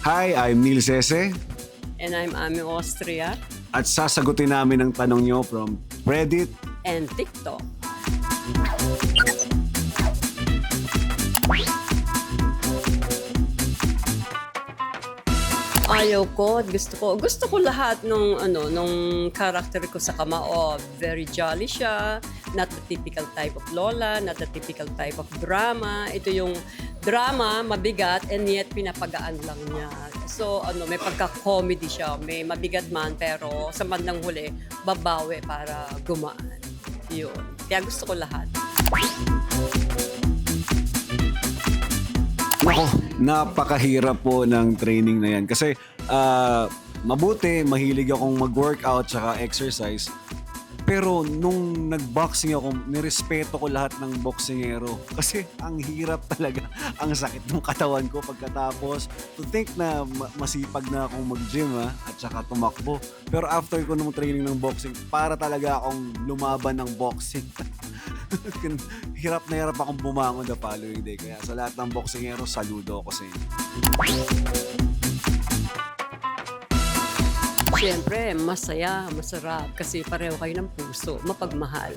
Hi, I'm Neil Sese And I'm Ami Austria at sasagutin namin ang tanong nyo from Reddit. and TikTok. Ayaw ko, gusto ko lahat nung character ko sa Kamao. Very jolly siya, not the typical type of lola, not the typical type of drama. Ito yung drama, mabigat, and yet pinapagaan lang niya. So, may pagka-comedy siya. May mabigat man, pero sa bandang huli, babawi para gumaan. Yun. Kaya gusto ko lahat. Nako, napakahirap po ng training na yan. Kasi mabuti, mahilig akong mag-workout tsaka exercise. Pero nung nag-boxing ako, nirespeto ko lahat ng boksingero. Kasi ang hirap talaga, ang sakit ng katawan ko pagkatapos. To think na masipag na akong mag-gym at saka tumakbo. Pero after ko nung training ng boxing, para talaga akong lumaban ng boxing. Hirap na hirap akong bumangon the following day. Kaya sa lahat ng boksingero, saludo ako sa inyo. Siyempre, masaya, masarap, kasi pareho kayo ng puso, mapagmahal.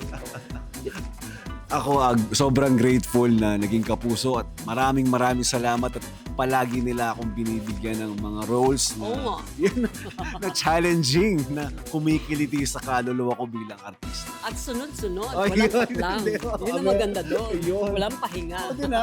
Ako sobrang grateful na naging kapuso at maraming salamat at palagi nila akong binibigyan ng mga roles na, Oo nga. yun, na challenging na kumikiliti sa kaluluwa ko bilang artista. At sunod-sunod, Oh, walang yun. lang. Hindi, Yun ang maganda doon. Yun. Walang pahinga. Yun